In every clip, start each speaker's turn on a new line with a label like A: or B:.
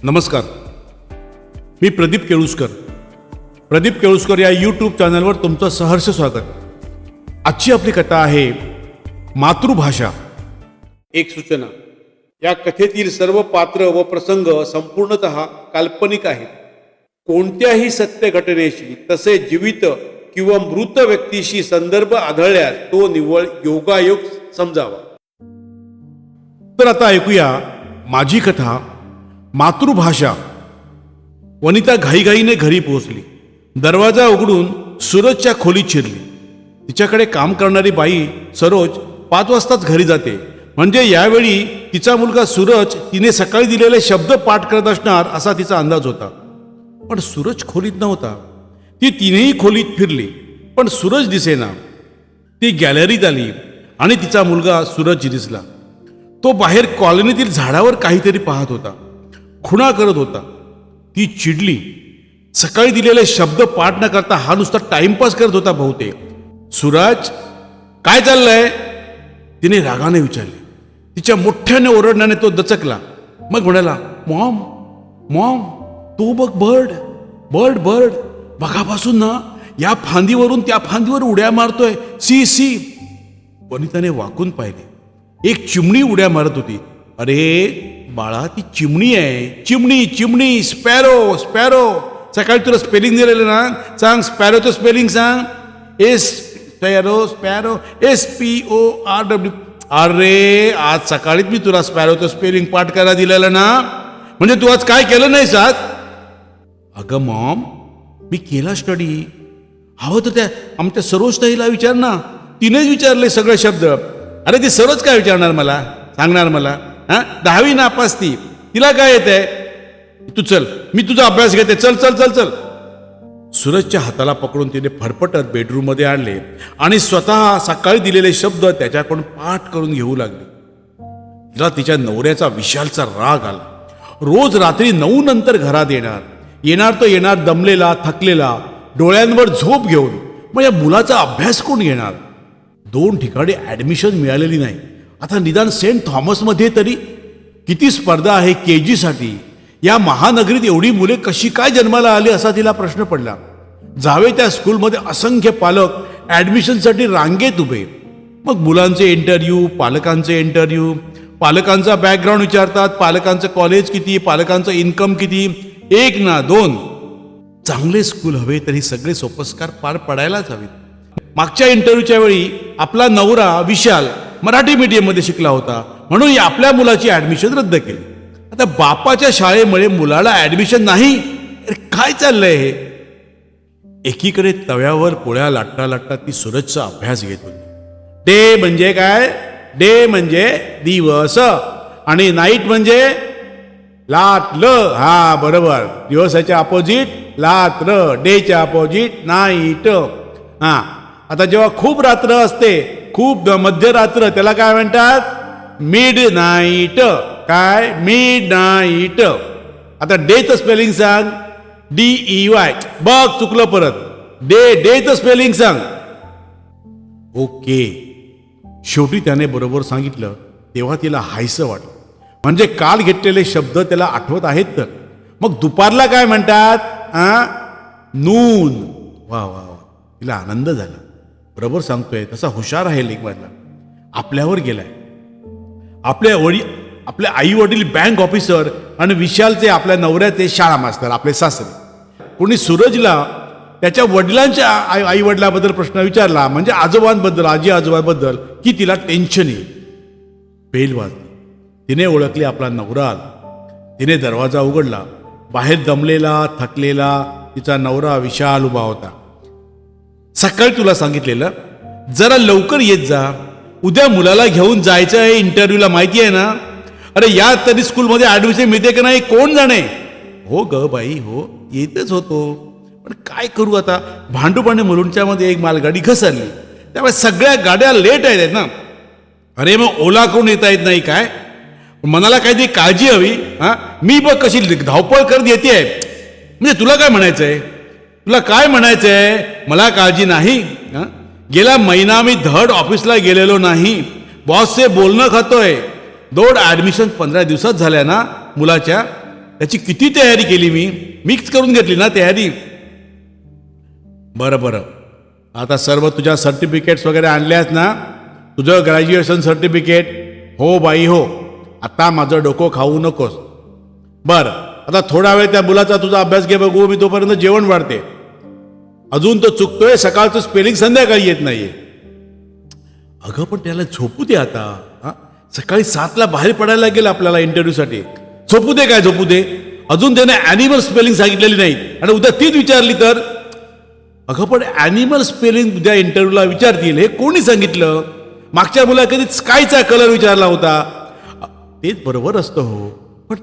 A: नमस्कार, मी प्रदीप केळुसकर या यूट्यूब चॅनलवर तुमचं सहर्ष स्वागत. आजची आपली कथा आहे मातृभाषा. एक सूचना, या कथेतील सर्व पात्र व प्रसंग संपूर्णतः काल्पनिक आहेत. कोणत्याही सत्य घटनेशी तसेच जीवित किंवा मृत व्यक्तीशी संदर्भ आढळल्यास तो निव्वळ योगायोग समजावा. तर आता ऐकूया माझी कथा मातृभाषा. वनिता घाईघाईने घरी पोहोचली. दरवाजा उघडून सूरजच्या खोलीत शिरली. तिच्याकडे काम करणारी बाई सरोज 5 वाजताच घरी जाते, म्हणजे यावेळी तिचा मुलगा सूरज तिने सकाळी दिलेले शब्द पाठ करत असणार असा तिचा अंदाज होता. पण सूरज खोलीत नव्हता. ती तीनही खोलीत फिरली, पण सूरज दिसेना. ती गॅलरीत आली आणि तिचा मुलगा सूरज दिसला. तो बाहेर कॉलनीतील झाडावर काहीतरी पाहत होता, खुणा करत होता. ती चिडली. सकाळी दिलेले शब्द पाठ न करता हा नुसता टाइमपास करत होता बहुतेक. सूरज, काय चाललंय? तिने रागाने विचारले. तिच्या मोठ्याने ओरडण्याने तो दचकला. मग म्हणाला, मॉम मॉम, तो बघ बर्ड बर्ड बर्ड, बघापासून ना या फांदीवरून त्या फांदीवर उड्या मारतोय. C C. वनिताने वाकून पाहिले. एक चिमणी उड्या मारत होती. अरे बाळा, ती चिमणी आहे. चिमणी चिमणी, स्पॅरो स्पॅरो. सकाळी तुला स्पेलिंग दिलेलं ना, सांग स्पॅरोचं स्पेलिंग सांग. Sparrow sparrow, SPORW. अरे आज सकाळीच मी तुला स्पॅरोचं स्पेलिंग पाठ करायला दिलेलं ना, म्हणजे तू आज काय केलं नाहीस आज? अगं मॉम, मी केला स्टडी. हवं तर त्या आमच्या सरोज ताईला विचार ना, तिनेच विचारले सगळे शब्द. अरे ती सरोज काय विचारणार मला, सांगणार मला? 10वी नापास ती, तिला काय येतंय? तू चल, मी तुझा अभ्यास घेते. चल चल चल चल. सूरजच्या हाताला पकडून तिने फरफटत बेडरूम मध्ये आणले आणि स्वतः सकाळी दिलेले शब्द त्याच्याकडून पाठ करून घेऊ लागले. तिला तिच्या नवऱ्याचा विशालचा राग आला. रोज रात्री 9 नंतर घरात येणार तो येणार दमलेला थकलेला, डोळ्यांवर झोप घेऊन. मग या मुलाचा अभ्यास कोण घेणार? 2 ठिकाणी ऍडमिशन मिळालेली नाही. आता निदान सेंट थॉमस मध्ये तरी. किती स्पर्धा आहे KG साठी. या महानगरीत एवढी मुले कशी काय जन्माला आली असा तिला प्रश्न पडला. जावे त्या स्कूलमध्ये असंख्य पालक ऍडमिशनसाठी रांगेत उभे. मग मुलांचे इंटरव्ह्यू, पालकांचे इंटरव्ह्यू, पालकांचा बॅकग्राऊंड विचारतात, पालकांचं कॉलेज किती, पालकांचं इन्कम किती. 1 ना 2. चांगले स्कूल हवे तरी सगळे सोपस्कार पार पडायलाच हवेत. मागच्या इंटरव्ह्यूच्या वेळी आपला नवरा विशाल मराठी मीडियम मध्ये शिकला होता, म्हणून आपल्या मुलाची ऍडमिशन रद्द केली. आता बापाच्या शाळेमुळे मुलाला ऍडमिशन नाही. काय चाललंय हे? एकीकडे तव्यावर पोळ्या लाटता लाटता ती सूरजचा अभ्यास घेत होती. डे म्हणजे काय? डे म्हणजे दिवस, आणि नाईट म्हणजे रात्र. हा बरोबर, दिवसाच्या अपोजिट रात्र, डेच्या अपोजिट नाईट. हा, आता जेव्हा खूप रात्र असते, खूप मध्यरात्र, त्याला काय म्हणतात? Midnight. काय? Midnight. आता डेचं स्पेलिंग सांग. DEY. बघ चुकलं परत. डेचं स्पेलिंग सांग. ओके. शेवटी त्याने बरोबर सांगितलं. तेव्हा तिला हायसं वाटलं, म्हणजे काल घेतलेले शब्द त्याला आठवत आहेत. तर मग दुपारला काय म्हणतात? नून. वा वा वा. तिला आनंद झाला. बरोबर सांगतोय, तसा हुशार आहे लेकवायला. आपल्यावर गेलाय. आपल्या आई वडील बँक ऑफिसर आणि विशालचे आपल्या नवऱ्याचे शाळा मास्तर, आपले सासरे. कोणी सूरजला त्याच्या वडिलांच्या आई वडिलांबद्दल प्रश्न विचारला, म्हणजे आजोबांबद्दल, आजी आजोबांबद्दल, की तिला टेन्शन येईल. बेल वाजली. तिने ओळखली आपला नवरा आला. तिने दरवाजा उघडला. बाहेर दमलेला थकलेला तिचा नवरा विशाल उभा होता. सकाळी तुला सांगितलेलं, जरा लवकर येत जा, उद्या मुलाला घेऊन जायचं आहे इंटरव्ह्यूला, माहिती आहे ना? अरे या तरी स्कूलमध्ये ऍडमिशन मिळते का नाही कोण जाणे. हो ग बाई, हो येतच होतो, पण काय करू आता? भांडूपाणे मुलुंडच्या मध्ये एक मालगाडी घसरली, त्यामुळे सगळ्या गाड्या लेट आहेत ना. अरे मग ओला करून येता येत नाही काय? मनाला काहीतरी काळजी हवी. मी बघ कशी धावपळ करत येते. म्हणजे तुला काय म्हणायचंय? मला काळजी नाही. गेला महिना मी धड ऑफिसला गेलेलो नाही. बॉसचे बोलणं खातोय. 2 ऍडमिशन 15 दिवसात झाल्या ना मुलाच्या. त्याची किती तयारी केली मी मिक्स करून घेतली ना तयारी. बरं आता सर्व तुझ्या सर्टिफिकेट्स वगैरे आणल्यास ना, तुझं ग्रॅज्युएशन सर्टिफिकेट. हो बाई हो, आता माझं डोकं खाऊ नकोस. बरं आता थोडा वेळ त्या मुलाचा तुझा अभ्यास घे बघू, मी तोपर्यंत जेवण वाढते. अजून तो चुकतोय, सकाळचं स्पेलिंग संध्याकाळी येत नाहीये. अगं पण त्याला झोपू दे आता. हा, सकाळी 7ला बाहेर पडायला लागेल आपल्याला इंटरव्ह्यूसाठी. झोपू दे काय झोपू दे, अजून त्याने ॲनिमल स्पेलिंग सांगितलेली नाही आणि उद्या तीच विचारली तर. अगं पण ॲनिमल स्पेलिंग उद्या इंटरव्ह्यूला विचारतील, हे कोणी सांगितलं? मागच्या मुला कधी स्कायचा कलर विचारला होता. तेच बरोबर असतं हो, पण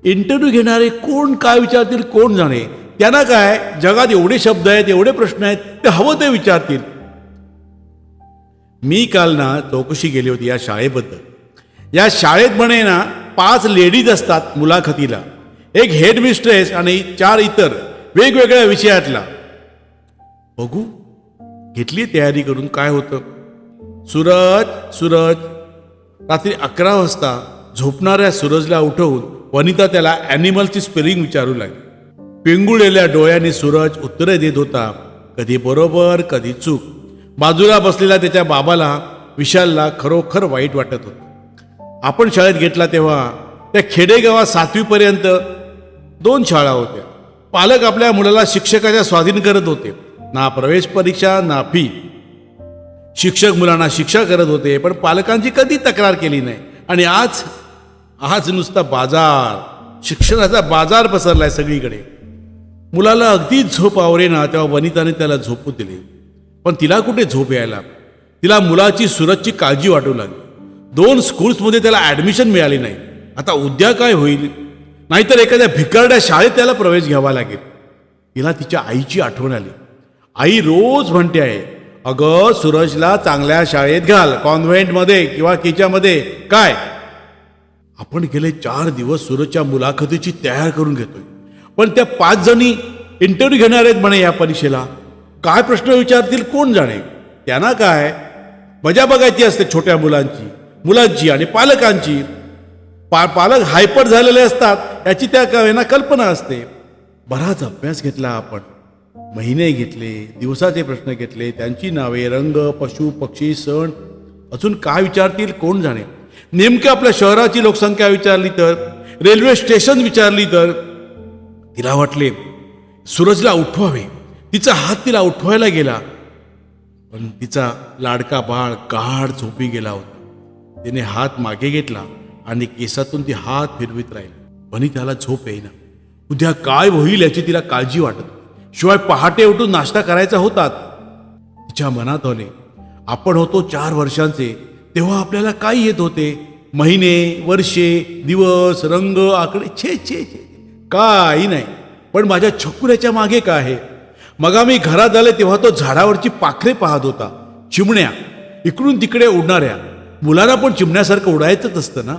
A: इंटरव्ह्यू घेणारे कोण काय विचारतील कोण जाणे. त्यांना काय, जगात एवढे शब्द आहेत, एवढे प्रश्न आहेत, ते हवं ते विचारतील. मी काल ना चौकशी केली होती या शाळेबद्दल. या शाळेत म्हणे ना 5 लेडीज असतात मुलाखतीला, एक हेडमिस्ट्रेस आणि 4 इतर वेगवेगळ्या विषयातला. बघू घेतली तयारी करून काय होतं. सूरज रात्री 11 वाजता झोपणाऱ्या सूरजला उठवून वनिता त्याला ॲनिमलची स्पेलिंग विचारू लागली. पिंगुळलेल्या डोळ्यांनी सूरज उत्तरे देत होता, कधी बरोबर कधी चूक. बाजूला बसलेल्या त्याच्या बाबाला विशालला खरोखर वाईट वाटत होतं. आपण शाळेत घेतला तेव्हा त्या खेडेगावात 7वी पर्यंत 2 शाळा होत्या. पालक आपल्या मुलाला शिक्षकाच्या स्वाधीन करत होते. ना प्रवेश परीक्षा ना फी. शिक्षक मुलांना शिक्षा करत होते, पण पालकांची कधी तक्रार केली नाही. आणि आज नुसता बाजार, शिक्षणाचा बाजार पसरलाय सगळीकडे. मुलाला अगदीच झोप आवरेना तेव्हा वनिताने त्याला झोपू दिले. पण तिला कुठे झोप यायला. तिला मुलाची सूरजची काळजी वाटू लागली. 2 स्कूल्समध्ये त्याला ॲडमिशन मिळाली नाही. आता उद्या काय होईल. नाहीतर एखाद्या भिकारड्या शाळेत त्याला प्रवेश घ्यावा लागेल. तिला तिच्या आईची आठवण आली. आई रोज म्हणते आहे, अगं सूरजला चांगल्या शाळेत घाल, कॉन्व्हेंटमध्ये किंवा किच्यामध्ये. काय आपण गेले 4 दिवस सूरजच्या मुलाखतीची तयार करून घेतोय, पण त्या 5 जणी इंटरव्ह्यू घेणार आहेत म्हणे या परीक्षेला. काय प्रश्न विचारतील कोण जाणे. त्यांना काय मजा बघायची असते छोट्या मुलांची आणि पालकांची. पालक हायपर झालेले असतात याची त्या कल्पना असते. बराच अभ्यास घेतला आपण, महिने घेतले, दिवसाचे प्रश्न घेतले, त्यांची नावे, रंग, पशु पक्षी, सण, अजून काय विचारतील कोण जाणे. नेमकं आपल्या शहराची लोकसंख्या विचारली तर, रेल्वे स्टेशन विचारली तर. तिला वाटले सूरजला उठवावे. तिचा हात तिला उठवायला गेला, पण तिचा लाडका बाळ गाढ झोपी गेला होता. तिने हात मागे घेतला आणि केसातून ती हात फिरवीत राहिली. पण त्याला झोप येईना. उद्या काय होईल याची तिला काळजी वाटत. शिवाय पहाटे उठून नाश्ता करायचा होता. तिच्या मनात आले, आपण होतो 4 वर्षांचे तेव्हा आपल्याला काय येत होते. महिने, वर्षे, दिवस, रंग, आकडे, छे छे छे काही नाही. पण माझ्या छकुल्याच्या मागे काय आहे. मग आम्ही घरात आले तेव्हा तो झाडावरची पाखरे पाहत होता, चिमण्या इकडून तिकडे उडणाऱ्या. मुलांना पण चिमण्यासारखं उडायचंच असतं ना,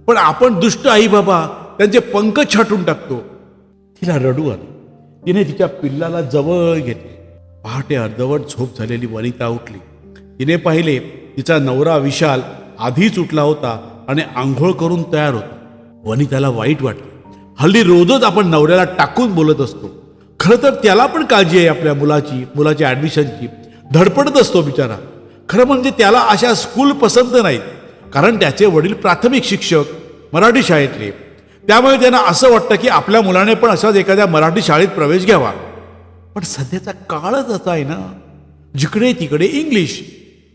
A: पण आपण दुष्ट आई बाबा त्यांचे पंख छाटून टाकतो. तिला रडू आली. तिने तिच्या पिल्लाला जवळ घेतले. पहाटे अर्धवट झोप झालेली वनिता उठली. तिने पाहिले तिचा नवरा विशाल आधीच उठला होता आणि आंघोळ करून तयार होता. वनिताला वाईट वाटले. हल्ली रोजच आपण नवऱ्याला टाकून बोलत असतो. खरं तर त्याला पण काळजी आहे आपल्या मुलाच्या ॲडमिशनची. धडपडत असतो बिचारा. खरं म्हणजे त्याला अशा स्कूल पसंत नाहीत, कारण त्याचे वडील प्राथमिक शिक्षक मराठी शाळेतले. त्यामुळे त्यांना असं वाटतं की आपल्या मुलाने पण अशाच एखाद्या मराठी शाळेत प्रवेश घ्यावा. पण सध्याचा काळच असा आहे ना, जिकडे तिकडे इंग्लिश.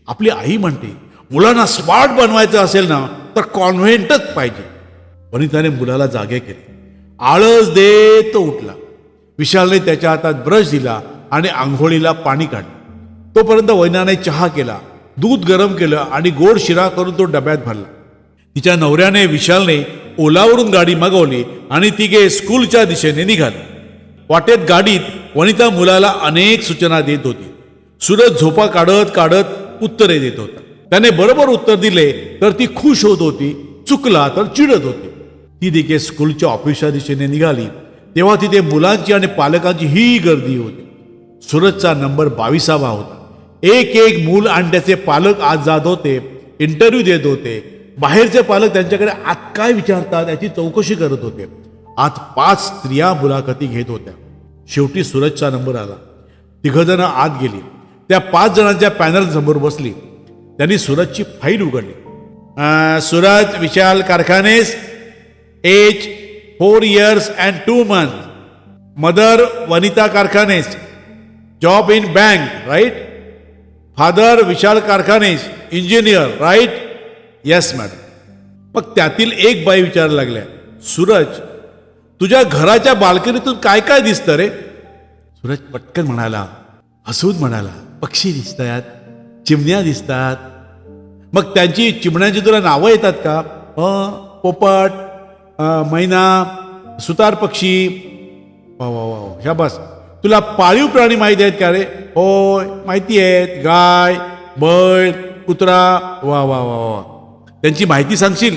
A: आपली आई म्हणते मुलांना स्मार्ट बनवायचं असेल ना तर कॉन्व्हेंटच पाहिजे. वनिताने मुलाला जागे केले. आळस देत तो उठला. विशालने त्याच्या हातात ब्रश दिला आणि आंघोळीला पाणी काढलं. तोपर्यंत वैनाने चहा केला, दूध गरम केलं आणि गोड शिरा करून तो डब्यात भरला. तिच्या नवऱ्याने विशालने ओलावरून गाडी मागवली आणि तिघे स्कूलच्या दिशेने निघाले. वाटेत गाडीत वनिता मुलाला अनेक सूचना देत होती. सूरज झोपा काढत काढत उत्तरे देत होता. त्याने बरोबर उत्तर दिले तर ती खुश होत होती, चुकला तर चिडत होती. ती देखील स्कूलच्या ऑफिसच्या दिशेने निघाली तेव्हा तिथे मुलांची आणि पालकांची ही गर्दी होती. सूरजचा नंबर 22वा होता. एक मूल आणि त्याचे पालक आज जात होते, इंटरव्ह्यू देत होते. बाहेरचे पालक त्यांच्याकडे आत काय विचारतात याची चौकशी करत होते. आत 5 स्त्रिया मुलाखती घेत होत्या. शेवटी सूरजचा नंबर आला. 3 जण आत गेली. त्या 5 जणांच्या पॅनल समोर बसली. त्यांनी सूरजची फाईल उघडली. Suraj Vishal Karkhanis, age 4 years and 2 months. Mother Vanita Karkhanis, job in bank, right. Father Vishal Karkhanis, engineer, right. Yes madam. मग त्यातील एक बाई विचारायला लागल्या, सूरज तुझ्या घराच्या बाल्कनीतून काय काय दिसतं रे? सूरज पटकन म्हणाला, हसून म्हणाला, पक्षी दिसतात, चिमण्या दिसतात. मग त्यांची चिमण्यांची तुला नावं येतात का? पोपट, मैना, सुतार पक्षी. वा वा वा, ह्या बस. तुला पाळीव प्राणी माहिती आहेत का रे? होय माहिती आहेत. गाय, बैल, कुत्रा. वा वा वा वा. त्यांची माहिती सांगशील?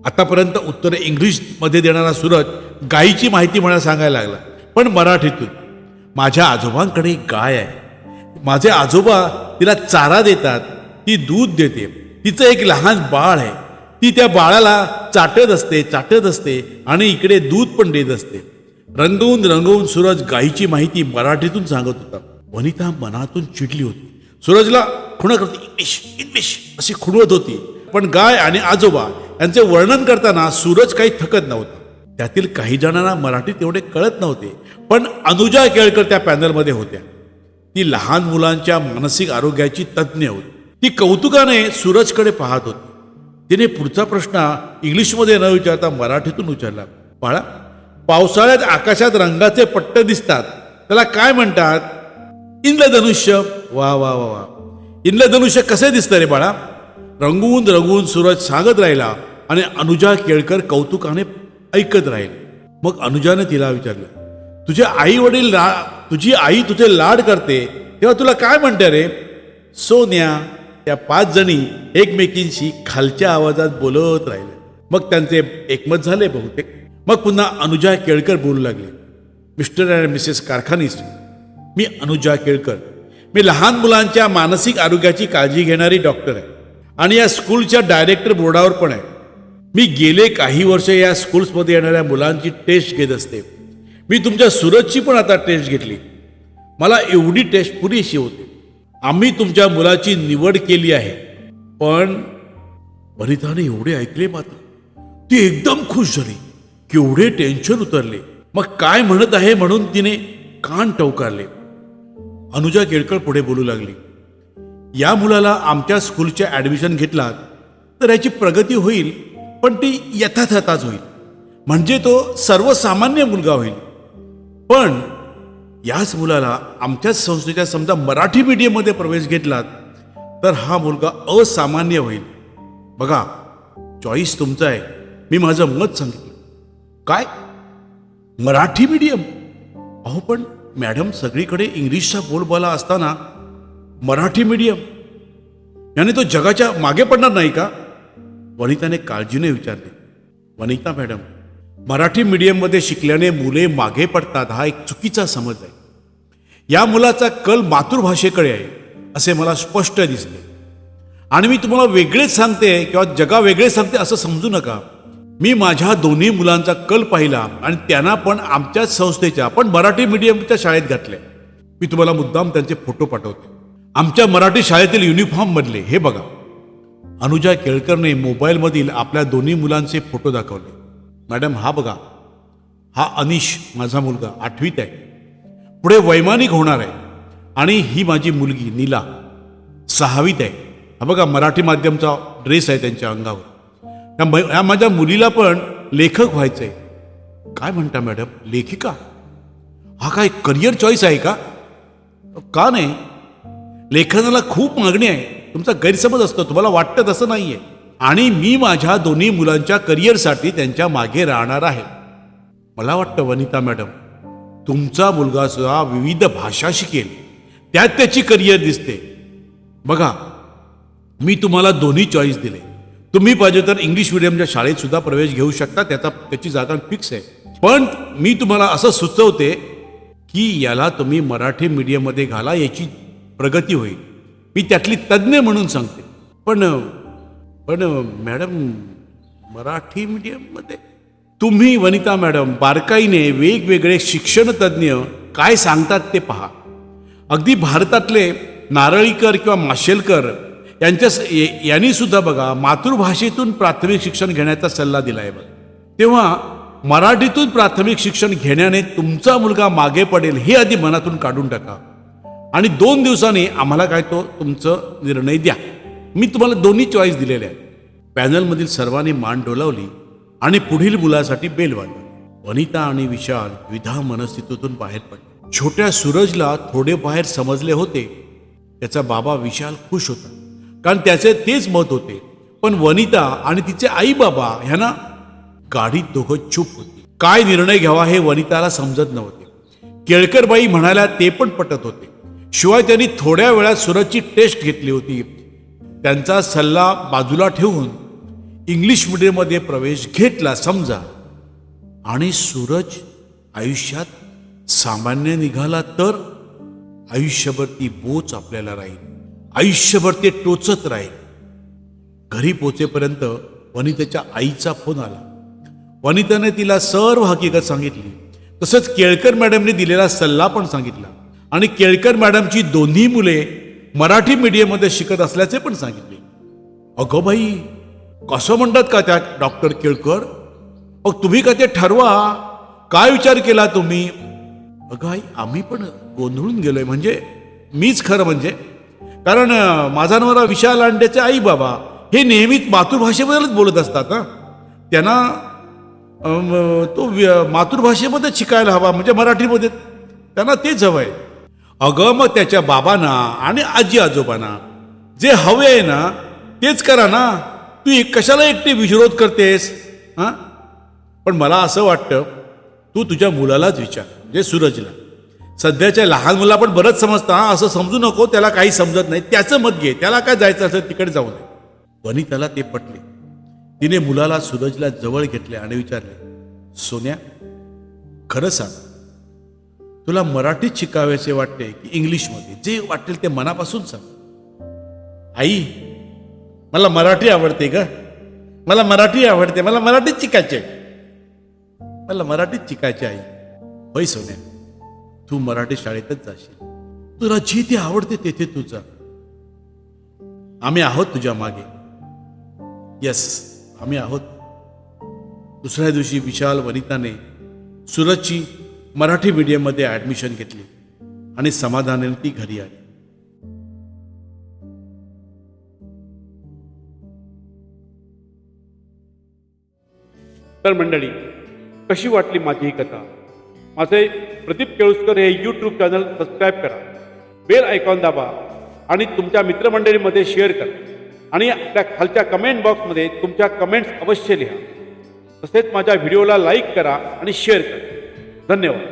A: आतापर्यंत उत्तर इंग्लिशमध्ये देणारा सूरज गायीची माहिती मला सांगायला लागला, पण मराठीतून. माझ्या आजोबांकडे एक गाय आहे. माझे आजोबा तिला चारा देतात, ती दूध देते. तिचं एक लहान बाळ आहे. ती त्या बाळाला चाटत असते आणि इकडे दूध पण देत असते. रंगवून रंगवून सूरज गायीची माहिती मराठीतून सांगत होता. वनिता मनातून चिडली होती. सूरजला खुणा करते, इंग्लिश इंग्लिश अशी खुणवत होती. पण गाय आणि आजोबा यांचे वर्णन करताना सूरज काही थकत नव्हता. त्यातील काही जणांना मराठीत एवढे कळत नव्हते, पण अनुजा केळकर त्या पॅनलमध्ये होत्या. ती लहान मुलांच्या मानसिक आरोग्याची तज्ज्ञ होती. ती कौतुकाने सूरजकडे पाहत होती. तिने पुढचा प्रश्न इंग्लिशमध्ये न विचारता मराठीतून विचारला, बाळा पावसाळ्यात आकाशात रंगाचे पट्टे दिसतात, त्याला काय म्हणतात? इंद्रधनुष्य. वा वा वा वा. इंद्रधनुष्य कसे दिसतं रे बाळा? रंगवून रंगवून सूरज सांगत राहिला आणि अनुजा केळकर कौतुकाने ऐकत राहिले. मग अनुजाने तिला विचारलं, तुझी आई तुझे लाड करते तेव्हा तुला काय म्हणते रे? सोन्या. त्या 5 जणी एकमेकींशी खालच्या आवाजात बोलत राहिले. मग त्यांचे एकमत झाले बहुतेक. मग पुन्हा अनुजा केळकर बोलू लागले, मिस्टर अँड मिसेस कारखानीस, मी अनुजा केळकर. मी लहान मुलांच्या मानसिक आरोग्याची काळजी घेणारी डॉक्टर आहे आणि या स्कूलच्या डायरेक्टर बोर्डावर पण आहे. मी गेले काही वर्ष या स्कूल्समध्ये येणाऱ्या मुलांची टेस्ट घेत असते. मी तुमच्या सूरजची पण आता टेस्ट घेतली. मला एवढी टेस्ट पुरेशी होते. आम्ही तुमच्या मुलाची निवड केली आहे. पण वनिताने एवढे ऐकले मात्र ती एकदम खुश झाली. केवढे टेन्शन उतरले. मग काय म्हणत आहे म्हणून तिने कान टवकारले. अनुजा केळकर पुढे बोलू लागली, या मुलाला आमच्या स्कूलच्या ॲडमिशन घेतलात तर याची प्रगती होईल, पण ती यथातथाच होईल. म्हणजे तो सर्वसामान्य मुलगा होईल. पण याच मुलाला आमच्याच संस्थेच्या समजा मराठी मीडियममध्ये प्रवेश घेतलात तर हा मुलगा असामान्य होईल. बघा, चॉईस तुमचा आहे. मी माझं मत सांगितलं. काय मराठी मीडियम? अहो पण मॅडम, सगळीकडे इंग्लिशचा बोलबाला असताना मराठी मीडियम याने तो जगाच्या मागे पडणार नाही का? वनिताने काळजीने विचारले. वनिता मॅडम, मराठी मीडियममध्ये शिकल्याने मुले मागे पडतात हा एक चुकीचा समज आहे. या मुलाचा कल मातृभाषेकडे आहे असे मला स्पष्ट दिसते. आणि मी तुम्हाला वेगळेच सांगते किंवा जगा वेगळेच सांगते असं समजू नका. मी माझ्या दोन्ही मुलांचा कल पाहिला आणि त्यांना पण आमच्याच संस्थेच्या पण मराठी मीडियमच्या शाळेत घातले. मी तुम्हाला मुद्दाम त्यांचे फोटो पाठवते. आमच्या मराठी शाळेतील युनिफॉर्ममधले हे बघा. अनुजा केळकरने मोबाईलमधील आपल्या दोन्ही मुलांचे फोटो दाखवले. मॅडम, हा बघा, हा अनिश माझा मुलगा 8वीत आहे, पुढे वैमानिक होणार आहे. आणि ही माझी मुलगी नीला 6वीत आहे. हा बघा, मराठी माध्यमचा ड्रेस आहे त्यांच्या अंगावर. या माझ्या मुलीला पण लेखक व्हायचंय. काय म्हणता मॅडम, लेखिका? हा काय करिअर चॉईस आहे का? का नाही, लेखनाला खूप मागणी आहे. तुमचा गैरसमज असतो, तुम्हाला वाटतं तसं नाहीये. आणि मी माझ्या दोन्ही मुलांच्या करिअरसाठी त्यांच्या मागे राहणार आहे. मला वाटतं वनिता मॅडम, तुमचा मुलगा सुद्धा विविध भाषा शिकेल, त्यात त्याची करिअर दिसते. बघा, मी तुम्हाला दोन्ही चॉईस दिले. तुम्ही पाहिजे तर इंग्लिश मिडियमच्या शाळेत सुद्धा प्रवेश घेऊ शकता, त्याची जागा फिक्स आहे. पण मी तुम्हाला असं सुचवते की याला तुम्ही मराठी मीडियममध्ये घाला, याची प्रगती होईल. मी त्यातली तज्ज्ञ म्हणून सांगते. पण मॅडम, मराठी मीडियममध्ये तुम्ही वनिता मॅडम बारकाईने वेगवेगळे शिक्षण तज्ज्ञ काय सांगतात ते पहा. अगदी भारतातले नारळीकर किंवा माशेलकर यांनी सुद्धा बघा मातृभाषेतून प्राथमिक शिक्षण घेण्याचा सल्ला दिलाय बघा. तेव्हा मराठीतून प्राथमिक शिक्षण घेण्याने तुमचा मुलगा मागे पडेल हे आधी मनातून काढून टाका आणि 2 दिवसांनी आम्हाला काय तो तुमचं निर्णय द्या. मी तुम्हाला दोन्ही चॉईस दिलेले आहेत. पॅनलमधील सर्वांनी मान डोलावली आणि पुढील मुलासाठी बेल वाजवली. वनिता आणि विशाल द्विधा मनस्थितीतून बाहेर पडले. छोट्या सूरजला थोडे बाहेर समजले होते. त्याचा बाबा विशाल खुश होता कारण त्याचे तेच मत होते. पण वनिता आणि तिचे आई बाबा ह्यांना गाडीत दोघं चूप होती. काय निर्णय घ्यावा हे वनिताला समजत नव्हते. केळकरबाई म्हणाल्या ते पण पटत होते. शिवाय त्यांनी थोड्या वेळात सूरजची टेस्ट घेतली होती. त्यांचा सल्ला बाजूला ठेवून इंग्लिश मीडियममध्ये प्रवेश घेतला समजा आणि सूरज आयुष्यात सामान्य निघाला तर आयुष्यभर ती बोच आपल्याला राहील. आयुष्यभर ते टोचत राहील. घरी पोचेपर्यंत वनितेच्या आईचा फोन आला. वनिताने तिला सर्व हकीकत सांगितली. तसंच केळकर मॅडमने दिलेला सल्ला पण सांगितला आणि केळकर मॅडमची दोन्ही मुले मराठी मीडियममध्ये शिकत असल्याचे पण सांगितले. अगं बाई, कसं म्हणतात का त्या डॉक्टर केळकर? मग तुम्ही का ते ठरवा, काय विचार केला तुम्ही? अगं आई, आम्ही पण गोंधळून गेलोय. म्हणजे मीच खरं म्हणजे, कारण माझा नवरा विशाल आणि त्याचे आई बाबा हे नेहमीच मातृभाषेबद्दलच बोलत असतात ना. त्यांना तो मातृभाषेमध्ये शिकायला हवा, म्हणजे मराठीमध्ये त्यांना तेच हवं आहे. अगं मग त्याच्या बाबांना आणि आजी आजोबांना जे हवे आहे ना तेच करा ना. तू कशाला एकटी विरोध करतेस? हां, पण मला असं वाटतं तू तुझ्या मुलालाच विचार, म्हणजे सूरजला. सध्याच्या लहान मुला पण बरंच समजतं. असं समजू नको त्याला काही समजत नाही. त्याचं मत घे. त्याला काय जायचं असेल तिकडे जाऊ नये. वनिताला ते पटले. तिने मुलाला सूरजला जवळ घेतले आणि विचारले, सोन्या, खरं सांग, तुला मराठीत शिकावेसे वाटते की इंग्लिशमध्ये? जे वाटेल ते मनापासून सांग. आई, मला मराठी आवडते ग. मला मराठी आवडते. मला मराठीत शिकायचे. मला मराठीत शिकायचे आई. होय सोन्या, तू मराठी शाळेतच जाशील. तुला जिथे आवडते तेथे तू जा. आम्ही आहोत तुझ्या मागे. यस, आम्ही आहोत. दुसऱ्या दिवशी विशाल वनिताने सूरजची मराठी मीडियममध्ये ॲडमिशन घेतली आणि समाधानाने ती घरी आली. तर मंडळी, कशी वाटली माझी ही कथा? माझे प्रदीप केळुसकर हे यूट्यूब चॅनल सबस्क्राईब करा, बेल आयकॉन दाबा आणि तुमच्या मित्रमंडळीमध्ये शेअर करा आणि आपल्या खालच्या कमेंट बॉक्समध्ये तुमच्या कमेंट्स अवश्य लिहा. तसेच माझ्या व्हिडिओला लाईक करा आणि शेअर करा. धन्यवाद.